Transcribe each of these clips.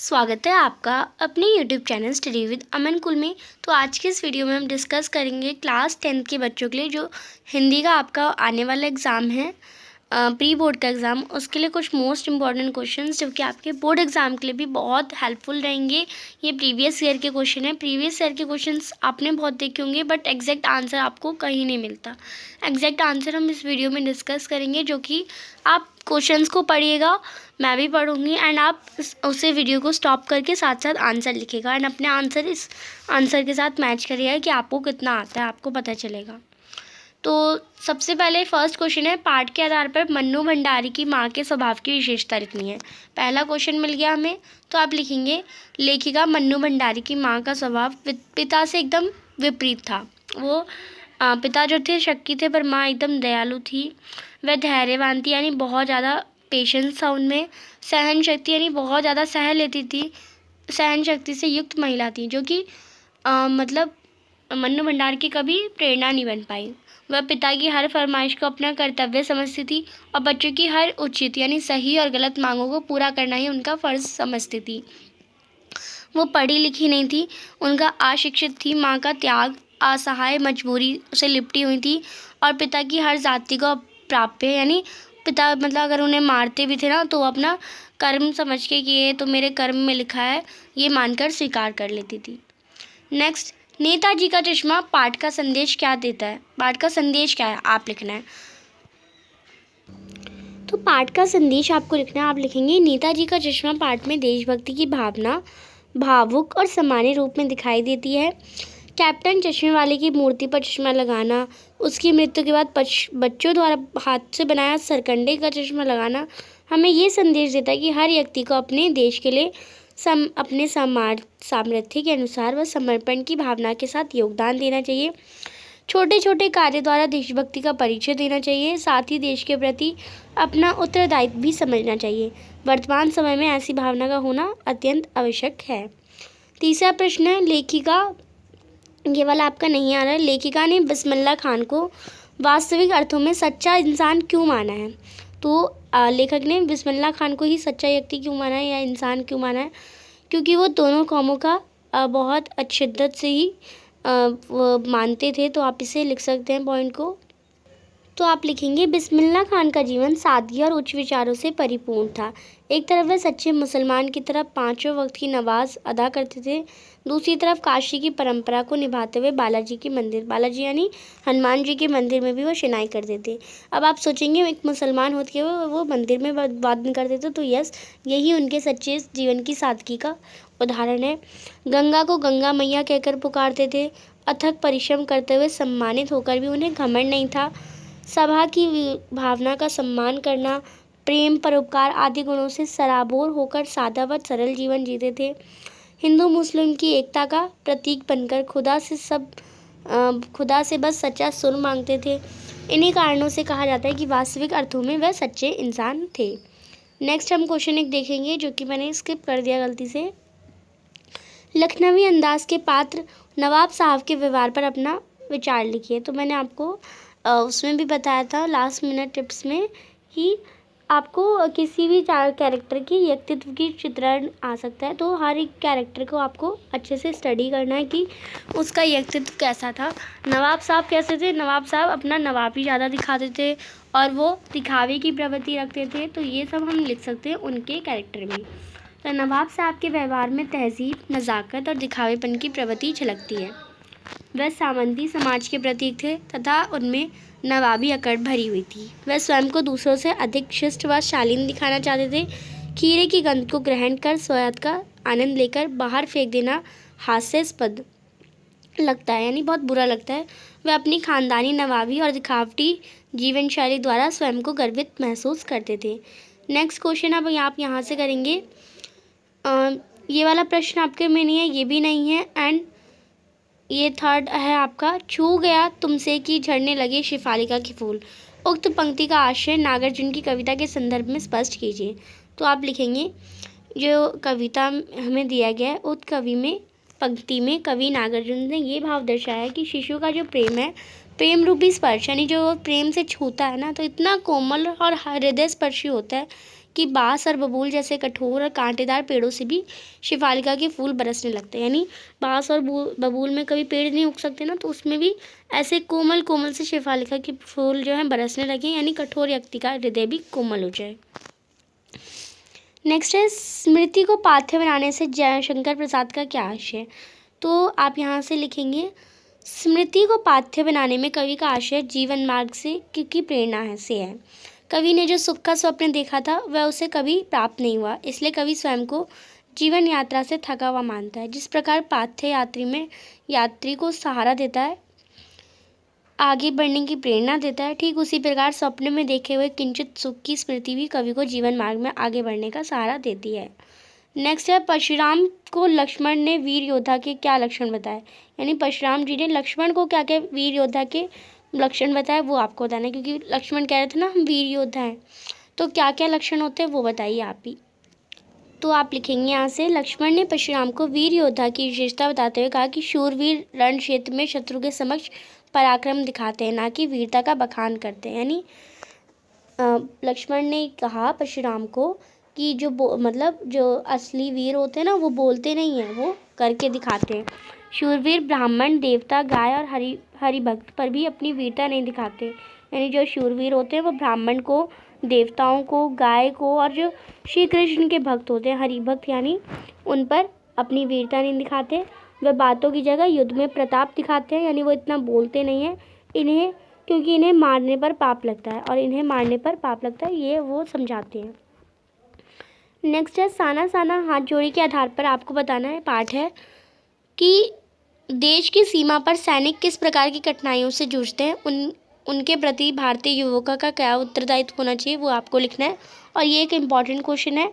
स्वागत है आपका अपने यूट्यूब चैनल स्टडी विद अमन कुल में। तो आज के इस वीडियो में हम डिस्कस करेंगे क्लास 10th के बच्चों के लिए जो हिंदी का आपका आने वाला एग्ज़ाम है, प्री बोर्ड का एग्ज़ाम, उसके लिए कुछ मोस्ट इम्पॉर्टेंट क्वेश्चंस जो कि आपके बोर्ड एग्ज़ाम के लिए भी बहुत हेल्पफुल रहेंगे। ये प्रीवियस ईयर के क्वेश्चन है। प्रीवियस ईयर के क्वेश्चंस आपने बहुत देखे होंगे, बट एग्जैक्ट आंसर आपको कहीं नहीं मिलता। एग्जैक्ट आंसर हम इस वीडियो में डिस्कस करेंगे, जो कि आप क्वेश्चंस को पढ़िएगा, मैं भी पढ़ूंगी, एंड आप उसे वीडियो को स्टॉप करके साथ साथ आंसर लिखिएगा एंड अपने आंसर इस आंसर के साथ मैच करिएगा कि आपको कितना आता है, आपको पता चलेगा। तो सबसे पहले फर्स्ट क्वेश्चन है, पाठ के आधार पर मन्नू भंडारी की माँ के स्वभाव की विशेषता लिखनी है। पहला क्वेश्चन मिल गया हमें, तो आप लिखेंगे लेखिका मन्नू भंडारी की माँ का स्वभाव पिता से एकदम विपरीत था। वो पिता जो थे शक्की थे, पर माँ एकदम दयालु थी। वह धैर्यवान थी, यानी बहुत ज़्यादा पेशेंस था उनमें। सहन शक्ति, यानी बहुत ज़्यादा सह लेती थी। सहन शक्ति से युक्त महिला थी, जो कि मतलब मन्नू भंडार की कभी प्रेरणा नहीं बन पाई। वह पिता की हर फरमाइश को अपना कर्तव्य समझती थी और बच्चों की हर उचित यानी सही और गलत मांगों को पूरा करना ही उनका फ़र्ज समझती थी। वो पढ़ी लिखी नहीं थी, उनका अशिक्षित थी। माँ का त्याग असहाय मजबूरी से लिपटी हुई थी और पिता की हर जाति को प्राप्य, यानी पिता मतलब अगर उन्हें मारते भी थे ना, तो वो अपना कर्म समझ के कि ये तो मेरे कर्म में लिखा है, ये मानकर स्वीकार कर लेती थी। नेक्स्ट, नेताजी का चश्मा पाठ का संदेश क्या देता है? पाठ का संदेश क्या है आप लिखना है। तो पाठ का संदेश आपको लिखना है, आप लिखेंगे नेताजी का चश्मा पाठ में देशभक्ति की भावना भावुक और सामान्य रूप में दिखाई देती है। कैप्टन चश्मे वाले की मूर्ति पर चश्मा लगाना, उसकी मृत्यु के बाद बच्चों द्वारा हाथ से बनाया सरकंडे का चश्मा लगाना हमें ये संदेश देता है कि हर व्यक्ति को अपने देश के लिए अपने सामर्थ्य के अनुसार व समर्पण की भावना के साथ योगदान देना चाहिए। छोटे छोटे कार्य द्वारा देशभक्ति का परिचय देना चाहिए। साथ ही देश के प्रति अपना उत्तरदायित्व भी समझना चाहिए। वर्तमान समय में ऐसी भावना का होना अत्यंत आवश्यक है। तीसरा प्रश्न है, लेखिका, ये वाला आपका नहीं आ रहा है, लेखिका ने बिस्मिल्लाह खान को वास्तविक अर्थों में सच्चा इंसान क्यों माना है? तो लेखक ने बिस्मिल्लाह खान को ही सच्चा व्यक्ति क्यों माना है या इंसान क्यों माना है? क्योंकि वो दोनों कौमों का बहुत शिद्दत से ही वो मानते थे। तो आप इसे लिख सकते हैं पॉइंट को। तो आप लिखेंगे बिस्मिल्लाह खान का जीवन सादगी और उच्च विचारों से परिपूर्ण था। एक तरफ वह सच्चे मुसलमान की तरफ पांचों वक्त की नमाज अदा करते थे, दूसरी तरफ काशी की परंपरा को निभाते हुए बालाजी यानी हनुमान जी के मंदिर में भी वो शनाई करते थे। अब आप सोचेंगे एक मुसलमान होते हुए वो मंदिर में वादन करते थे, तो यस, यही उनके सच्चे जीवन की सादगी का उदाहरण है। गंगा को गंगा मैया कहकर पुकारते थे। अथक परिश्रम करते हुए सम्मानित होकर भी उन्हें घमंड नहीं था। सभा की भावना का सम्मान करना, प्रेम, परोपकार आदि गुणों से सराबोर होकर सादा व सरल जीवन जीते थे। हिंदू मुस्लिम की एकता का प्रतीक बनकर खुदा से बस सच्चा सुर मांगते थे। इन्हीं कारणों से कहा जाता है कि वास्तविक अर्थों में वह सच्चे इंसान थे। नेक्स्ट हम क्वेश्चन एक देखेंगे, जो कि मैंने स्किप कर दिया गलती से। लखनवी अंदाज के पात्र नवाब साहब के व्यवहार पर अपना विचार लिखिए। तो मैंने आपको उसमें भी बताया था लास्ट मिनट टिप्स में कि आपको किसी भी कैरेक्टर की व्यक्तित्व की चित्रण आ सकता है, तो हर एक कैरेक्टर को आपको अच्छे से स्टडी करना है कि उसका व्यक्तित्व कैसा था। नवाब साहब कैसे थे? नवाब साहब अपना नवाबी ज़्यादा दिखाते थे और वो दिखावे की प्रवृत्ति रखते थे। तो ये सब हम लिख सकते हैं उनके कैरेक्टर में। तो नवाब साहब के व्यवहार में तहजीब, नज़ाकत और दिखावेपन की प्रवृत्ति झलकती है। वह सामंती समाज के प्रतीक थे तथा उनमें नवाबी अकड़ भरी हुई थी। वह स्वयं को दूसरों से अधिक शिष्ट व शालीन दिखाना चाहते थे। खीरे की गंध को ग्रहण कर स्वाद का आनंद लेकर बाहर फेंक देना हास्यास्पद लगता है, यानी बहुत बुरा लगता है। वह अपनी खानदानी नवाबी और दिखावटी जीवन शैली द्वारा स्वयं को गर्वित महसूस करते थे। नेक्स्ट क्वेश्चन अब आप यहाँ से करेंगे। ये वाला प्रश्न आपके में नहीं है, ये भी नहीं है, एंड ये थर्ड है आपका, छू गया तुमसे कि झड़ने लगे शिफालिका के फूल। उक्त पंक्ति का आशय नागार्जुन की कविता के संदर्भ में स्पष्ट कीजिए। तो आप लिखेंगे जो कविता हमें दिया गया है उस पंक्ति में कवि नागार्जुन ने ये भाव दर्शाया कि शिशु का जो प्रेम है, प्रेम रूपी स्पर्श, यानी जो प्रेम से छूता है ना, तो इतना कोमल और हृदय स्पर्शी होता है कि बांस और बबूल जैसे कठोर और कांटेदार पेड़ों से भी शेफालिका के फूल बरसने लगते हैं। यानी बांस और बबूल में कभी पेड़ नहीं उग सकते ना, तो उसमें भी ऐसे कोमल कोमल से शेफालिका के फूल जो हैं बरसने लगे, यानी कठोर व्यक्ति का हृदय भी कोमल हो जाए। नेक्स्ट है, स्मृति को पाथ्य बनाने से जयशंकर प्रसाद का क्या आशय? तो आप यहाँ से लिखेंगे, स्मृति को पाथ्य बनाने में कवि का आशय जीवन मार्ग से क्योंकि प्रेरणा है से है। कवि ने जो सुख का स्वप्न देखा था वह उसे कभी प्राप्त नहीं हुआ, इसलिए कवि स्वयं को जीवन यात्रा से थका हुआ मानता है। जिस प्रकार पाथ्य यात्री में यात्री को सहारा देता है, आगे बढ़ने की प्रेरणा देता है, ठीक उसी प्रकार स्वप्न में देखे हुए किंचित सुख की स्मृति भी कवि को जीवन मार्ग में आगे बढ़ने का सहारा देती है। नेक्स्ट है, परशुराम को लक्ष्मण ने वीर योद्धा के क्या लक्षण बताए? यानी परशुराम जी ने लक्ष्मण को क्या क्या वीर योद्धा के लक्षण बताए वो आपको बताना है, क्योंकि लक्ष्मण कह रहे थे ना हम वीर योद्धा हैं, तो क्या क्या लक्षण होते हैं वो बताइए आप ही। तो आप लिखेंगे यहाँ से, लक्ष्मण ने परशुराम को वीर योद्धा की विशेषता बताते हुए कहा कि शूरवीर रण क्षेत्र में शत्रु के समक्ष पराक्रम दिखाते हैं, ना कि वीरता का बखान करते हैं। यानी लक्ष्मण ने कहा परशुराम को कि जो असली वीर होते हैं ना वो बोलते नहीं हैं, वो करके दिखाते हैं। शूरवीर ब्राह्मण, देवता, गाय और हरि भक्त पर भी अपनी वीरता नहीं दिखाते। यानी जो शूरवीर होते हैं वो ब्राह्मण को, देवताओं को, गाय को और जो श्री कृष्ण के भक्त होते हैं हरि भक्त, यानी उन पर अपनी वीरता नहीं दिखाते। वह बातों की जगह युद्ध में प्रताप दिखाते हैं, यानी वो इतना बोलते नहीं हैं इन्हें, क्योंकि इन्हें मारने पर पाप लगता है, और इन्हें मारने पर पाप लगता है ये वो समझाते हैं। नेक्स्ट है, साना साना हाथ जोड़ी के आधार पर आपको बताना है पाठ है कि देश की सीमा पर सैनिक किस प्रकार की कठिनाइयों से जूझते हैं, उनके प्रति भारतीय युवकों का क्या उत्तरदायित्व होना चाहिए वो आपको लिखना है। और ये एक इम्पॉर्टेंट क्वेश्चन है,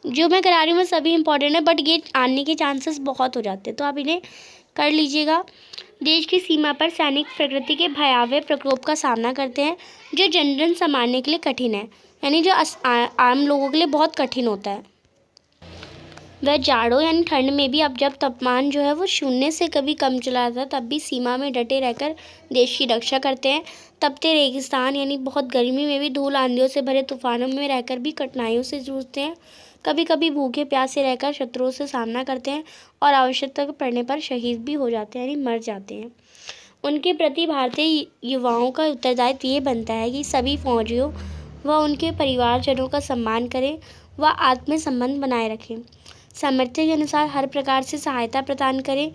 जो मैं करा रही हूँ सभी इम्पॉर्टेंट है, बट ये आने के चांसेस बहुत हो जाते हैं, तो आप इन्हें कर लीजिएगा। देश की सीमा पर सैनिक प्रकृति के भयावह प्रकोप का सामना करते हैं, जो जनजन संभालने के लिए कठिन है, यानी जो आम लोगों के लिए बहुत कठिन होता है। वह जाड़ों यानी ठंड में भी, अब जब तापमान जो है वो शून्य से कभी कम चला जाता है, तब भी सीमा में डटे रहकर देश की रक्षा करते हैं। तपते रेगिस्तान यानी बहुत गर्मी में भी धूल आंधियों से भरे तूफानों में रहकर भी कठिनाइयों से जूझते हैं। कभी कभी भूखे प्यासे रहकर शत्रुओं से सामना करते हैं और आवश्यकता पड़ने पर शहीद भी हो जाते हैं, यानी मर जाते हैं। उनके प्रति भारतीय युवाओं का उत्तरदायित्व ये बनता है कि सभी फौजियों व उनके परिवारजनों का सम्मान करें व आत्मीय संबंध बनाए रखें, सामर्थ्य के अनुसार हर प्रकार से सहायता प्रदान करें,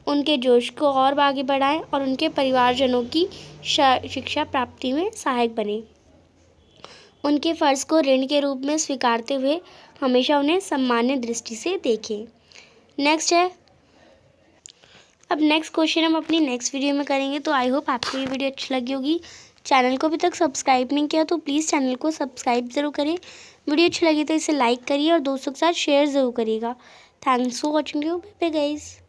उनके जोश को और आगे बढ़ाएं और उनके परिवारजनों की शिक्षा प्राप्ति में सहायक बने। उनके फ़र्ज को ऋण के रूप में स्वीकारते हुए हमेशा उन्हें सम्मान्य दृष्टि से देखें। नेक्स्ट है, अब नेक्स्ट क्वेश्चन हम अपनी नेक्स्ट वीडियो में करेंगे। तो आई होप आपको ये वीडियो अच्छी लगी होगी। चैनल को अभी तक सब्सक्राइब नहीं किया तो प्लीज़ चैनल को सब्सक्राइब ज़रूर करें। वीडियो अच्छी लगी तो इसे लाइक करिए और दोस्तों के साथ शेयर ज़रूर करिएगा। Thanks for watching you, bye bye guys.